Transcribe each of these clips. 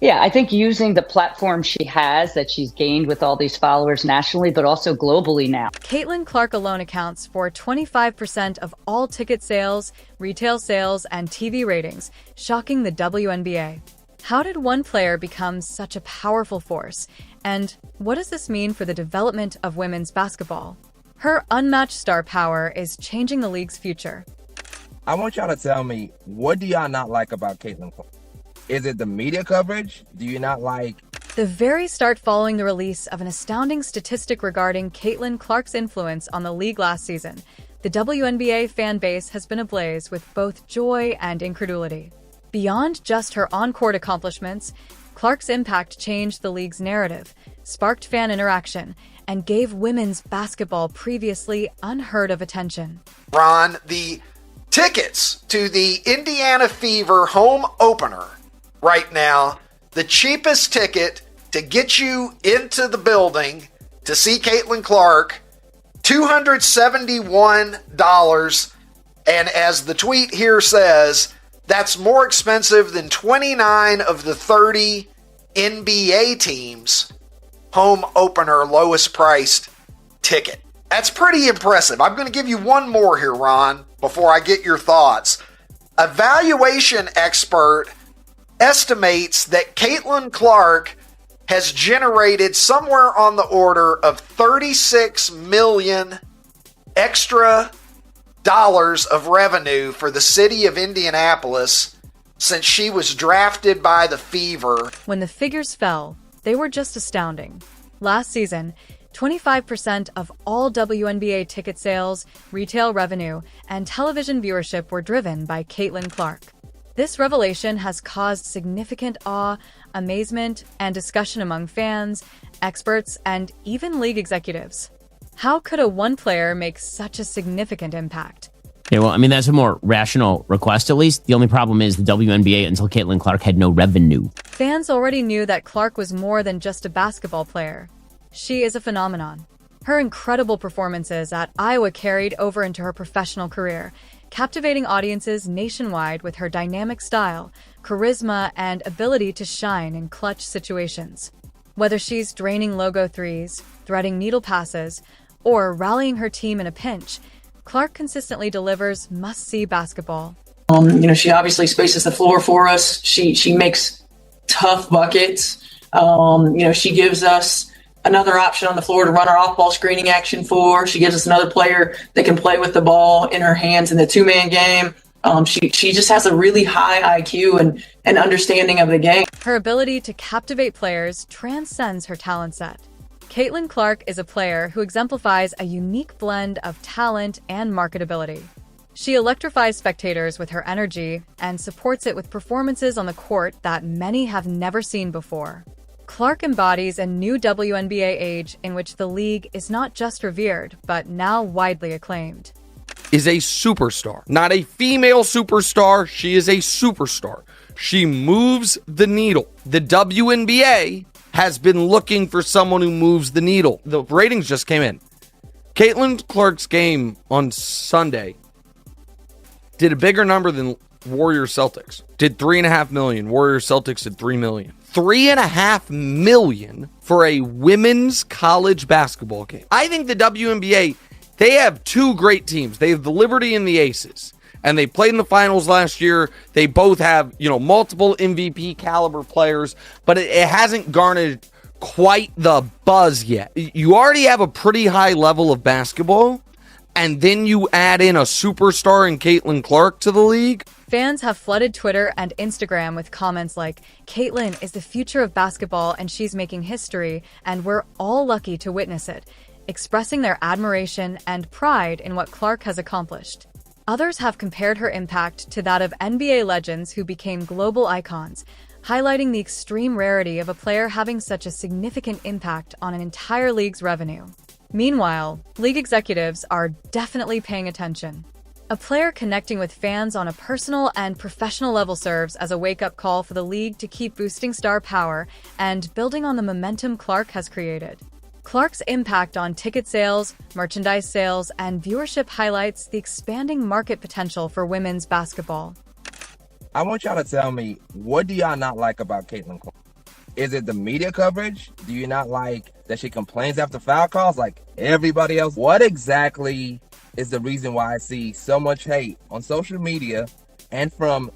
Yeah, I think using the platform she has that she's gained with all these followers nationally, but also globally now. Caitlin Clark alone accounts for 25% of all ticket sales, retail sales, and TV ratings, shocking the WNBA. How did one player become such a powerful force? And what does this mean for the development of women's basketball? Her unmatched star power is changing the league's future. I want y'all to tell me, what do y'all not like about Caitlin Clark? Is it the media coverage? Do you not like... The very start following the release of an astounding statistic regarding Caitlin Clark's influence on the league last season, the WNBA fan base has been ablaze with both joy and incredulity. Beyond just her on-court accomplishments, Clark's impact changed the league's narrative, sparked fan interaction, and gave women's basketball previously unheard of attention. Ron, the tickets to the Indiana Fever home opener right now, the cheapest ticket to get you into the building to see Caitlin Clark, $271. And as the tweet here says, that's more expensive than 29 of the 30 NBA teams' home opener lowest priced ticket. That's pretty impressive. I'm going to give you one more here, Ron, before I get your thoughts. A valuation expert estimates that Caitlin Clark has generated somewhere on the order of 36 million extra dollars of revenue for the city of Indianapolis since she was drafted by the Fever. When the figures fell, they were just astounding. Last season, 25% of all WNBA ticket sales, retail revenue, and television viewership were driven by Caitlin Clark. This revelation has caused significant awe, amazement, and discussion among fans, experts, and even league executives. How could a one player make such a significant impact? Yeah, well, I mean, that's a more rational request, at least. The only problem is the WNBA, until Caitlin Clark, had no revenue. Fans already knew that Clark was more than just a basketball player. She is a phenomenon. Her incredible performances at Iowa carried over into her professional career, captivating audiences nationwide with her dynamic style, charisma, and ability to shine in clutch situations. Whether she's draining logo threes, threading needle passes, or rallying her team in a pinch, Clark consistently delivers must-see basketball. She obviously spaces the floor for us. She makes tough buckets. She gives us another option on the floor to run our off-ball screening action for. She gives us another player that can play with the ball in her hands in the two-man game. She just has a really high IQ and understanding of the game. Her ability to captivate players transcends her talent set. Caitlin Clark is a player who exemplifies a unique blend of talent and marketability. She electrifies spectators with her energy and supports it with performances on the court that many have never seen before. Clark embodies a new WNBA age in which the league is not just revered, but now widely acclaimed. Is a superstar. Not a female superstar, she is a superstar. She moves the needle. The WNBA has been looking for someone who moves the needle. The ratings just came in. Caitlin Clark's game on Sunday did a bigger number than Warriors Celtics. Did 3.5 million. Warriors Celtics did 3 million. 3.5 million for a women's college basketball game. I think the WNBA, they have two great teams. They have the Liberty and the Aces. And they played in the finals last year. They both have, multiple MVP caliber players, but it hasn't garnered quite the buzz yet. You already have a pretty high level of basketball, and then you add in a superstar in Caitlin Clark to the league. Fans have flooded Twitter and Instagram with comments like, "Caitlin is the future of basketball and she's making history, and we're all lucky to witness it," expressing their admiration and pride in what Clark has accomplished. Others have compared her impact to that of NBA legends who became global icons, highlighting the extreme rarity of a player having such a significant impact on an entire league's revenue. Meanwhile, league executives are definitely paying attention. A player connecting with fans on a personal and professional level serves as a wake-up call for the league to keep boosting star power and building on the momentum Clark has created. Clark's impact on ticket sales, merchandise sales, and viewership highlights the expanding market potential for women's basketball. I want y'all to tell me, what do y'all not like about Caitlin Clark? Is it the media coverage? Do you not like that she complains after foul calls like everybody else? What exactly is the reason why I see so much hate on social media and from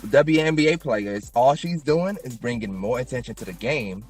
WNBA players? All she's doing is bringing more attention to the game,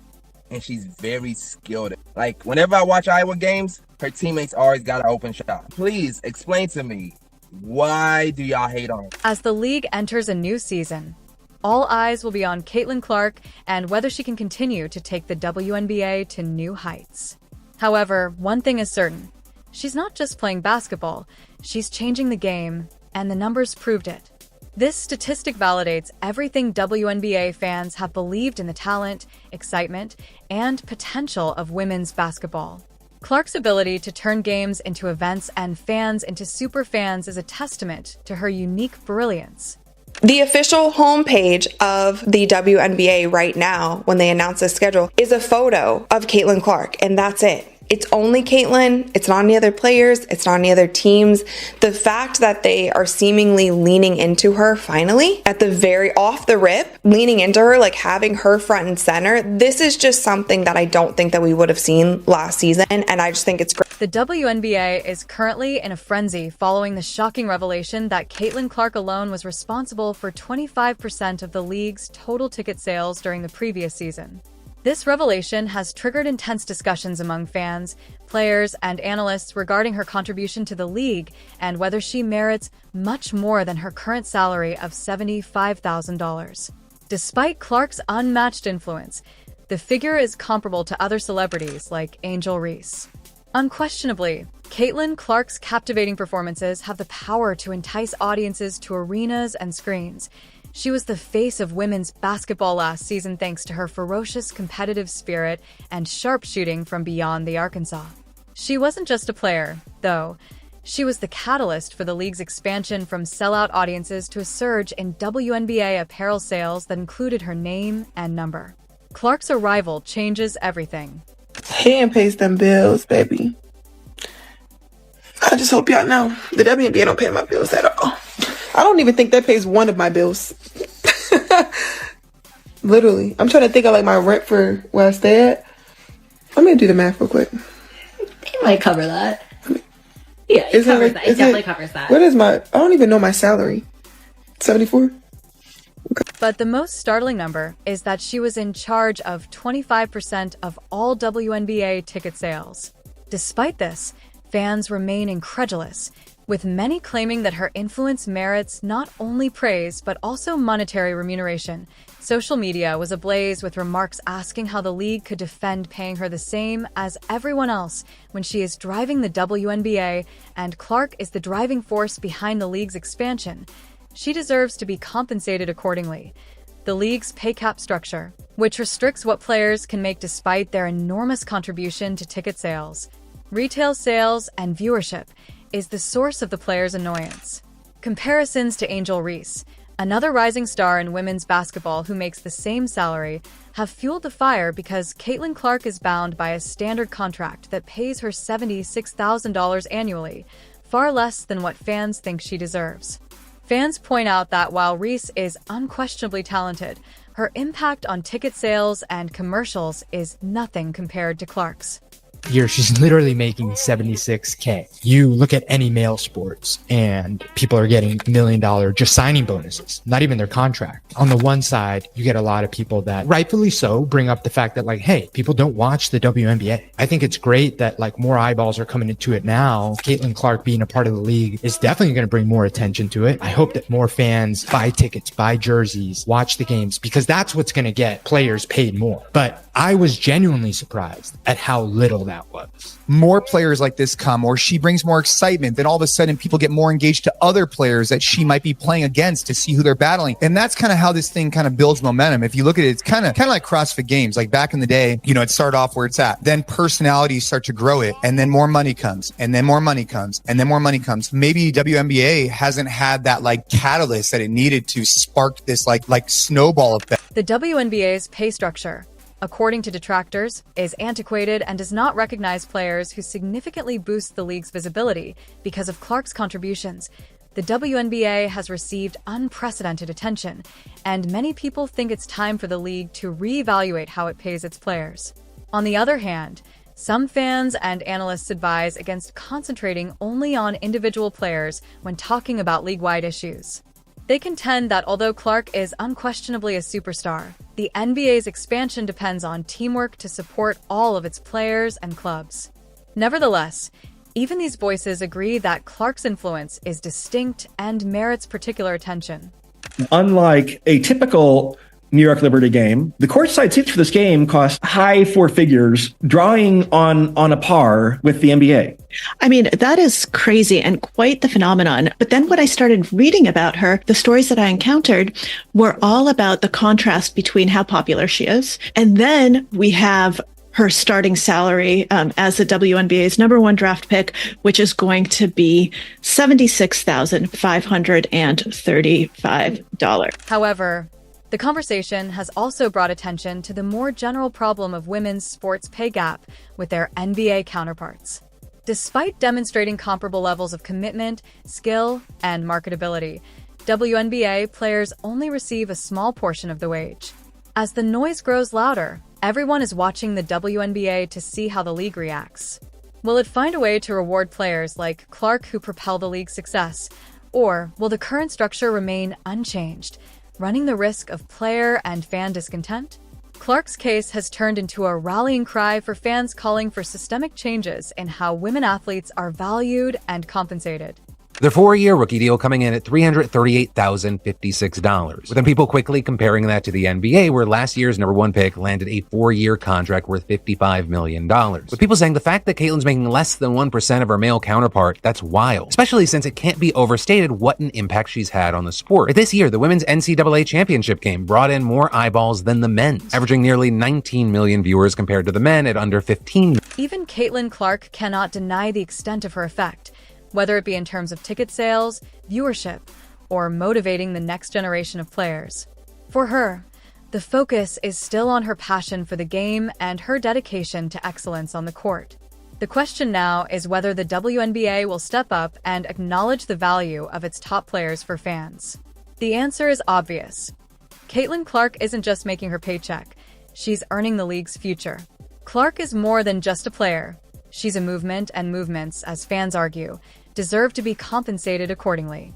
and she's very skilled. Like, whenever I watch Iowa games, her teammates always got an open shot. Please explain to me, why do y'all hate on her? As the league enters a new season, all eyes will be on Caitlin Clark and whether she can continue to take the WNBA to new heights. However, one thing is certain. She's not just playing basketball, she's changing the game, and the numbers proved it. This statistic validates everything WNBA fans have believed in the talent, excitement, and potential of women's basketball. Clark's ability to turn games into events and fans into superfans is a testament to her unique brilliance. The official homepage of the WNBA right now, when they announce the schedule, is a photo of Caitlin Clark, and that's it. It's only Caitlin. It's not any other players. It's not any other teams. The fact that they are seemingly leaning into her finally, at the very off the rip, leaning into her, like having her front and center, this is just something that I don't think that we would have seen last season, and I just think it's great. The WNBA is currently in a frenzy following the shocking revelation that Caitlin Clark alone was responsible for 25% of the league's total ticket sales during the previous season. This revelation has triggered intense discussions among fans, players, and analysts regarding her contribution to the league and whether she merits much more than her current salary of $75,000. Despite Clark's unmatched influence, the figure is comparable to other celebrities like Angel Reese. Unquestionably, Caitlin Clark's captivating performances have the power to entice audiences to arenas and screens. She was the face of women's basketball last season thanks to her ferocious competitive spirit and sharp shooting from beyond the Arkansas. She wasn't just a player, though. She was the catalyst for the league's expansion from sellout audiences to a surge in WNBA apparel sales that included her name and number. Clark's arrival changes everything. Hand pays them bills, baby. I just hope y'all know the WNBA don't pay my bills at all. I don't even think that pays one of my bills. Literally. I'm trying to think of like my rent for where I stay at. I'm gonna do the math real quick. It might cover that. Yeah, it covers that. It definitely covers that. What is my, I don't even know my salary. 74? But the most startling number is that she was in charge of 25% of all WNBA ticket sales. Despite this, fans remain incredulous, with many claiming that her influence merits not only praise but also monetary remuneration. Social media was ablaze with remarks asking how the league could defend paying her the same as everyone else when she is driving the WNBA and Clark is the driving force behind the league's expansion. She deserves to be compensated accordingly. The league's pay cap structure, which restricts what players can make despite their enormous contribution to ticket sales, retail sales, and viewership, is the source of the players' annoyance. Comparisons to Angel Reese, another rising star in women's basketball who makes the same salary, have fueled the fire because Caitlin Clark is bound by a standard contract that pays her $76,000 annually, far less than what fans think she deserves. Fans point out that while Reese is unquestionably talented, her impact on ticket sales and commercials is nothing compared to Clark's. Year, she's literally making $76K. You look at any male sports and people are getting $1 million just signing bonuses, not even their contract. On the one side, you get a lot of people that rightfully so bring up the fact that like, hey, people don't watch the WNBA. I think it's great that like more eyeballs are coming into it now. Caitlin Clark being a part of the league is definitely going to bring more attention to it. I hope that more fans buy tickets, buy jerseys, watch the games, because that's what's going to get players paid more. But I was genuinely surprised at how little that was. More players like this come, or she brings more excitement, then all of a sudden people get more engaged to other players that she might be playing against to see who they're battling. And that's kind of how this thing kind of builds momentum. If you look at it, it's kind of like CrossFit Games. Like back in the day, you know, it started off where it's at. Then personalities start to grow it, and then more money comes, and then more money comes, and then more money comes. Maybe WNBA hasn't had that like catalyst that it needed to spark this like snowball effect. The WNBA's pay structure, according to detractors, is antiquated and does not recognize players who significantly boost the league's visibility because of Clark's contributions. the WNBA has received unprecedented attention, and many people think it's time for the league to reevaluate how it pays its players. On the other hand, some fans and analysts advise against concentrating only on individual players when talking about league-wide issues. They contend that although Clark is unquestionably a superstar, the NBA's expansion depends on teamwork to support all of its players and clubs. Nevertheless, even these voices agree that Clark's influence is distinct and merits particular attention. Unlike a typical New York Liberty game, the courtside seats for this game cost high four figures, drawing on a par with the NBA. I mean, that is crazy and quite the phenomenon. But then when I started reading about her, the stories that I encountered were all about the contrast between how popular she is. And then we have her starting salary as the WNBA's #1 draft pick, which is going to be $76,535. However, the conversation has also brought attention to the more general problem of women's sports pay gap with their NBA counterparts. Despite demonstrating comparable levels of commitment, skill, and marketability, WNBA players only receive a small portion of the wage. As the noise grows louder, everyone is watching the WNBA to see how the league reacts. Will it find a way to reward players like Clark who propel the league's success, or will the current structure remain unchanged, running the risk of player and fan discontent? Clark's case has turned into a rallying cry for fans calling for systemic changes in how women athletes are valued and compensated. Their 4-year rookie deal coming in at $338,056, with then people quickly comparing that to the NBA, where last year's #1 pick landed a 4-year contract worth $55 million. With people saying the fact that Caitlin's making less than 1% of her male counterpart, that's wild, especially since it can't be overstated what an impact she's had on the sport. This year, the women's NCAA championship game brought in more eyeballs than the men's, averaging nearly 19 million viewers compared to the men at under 15. Even Caitlin Clark cannot deny the extent of her effect, whether it be in terms of ticket sales, viewership, or motivating the next generation of players. For her, the focus is still on her passion for the game and her dedication to excellence on the court. The question now is whether the WNBA will step up and acknowledge the value of its top players for fans. The answer is obvious. Caitlin Clark isn't just making her paycheck, she's earning the league's future. Clark is more than just a player. She's a movement, and movements, as fans argue, deserve to be compensated accordingly.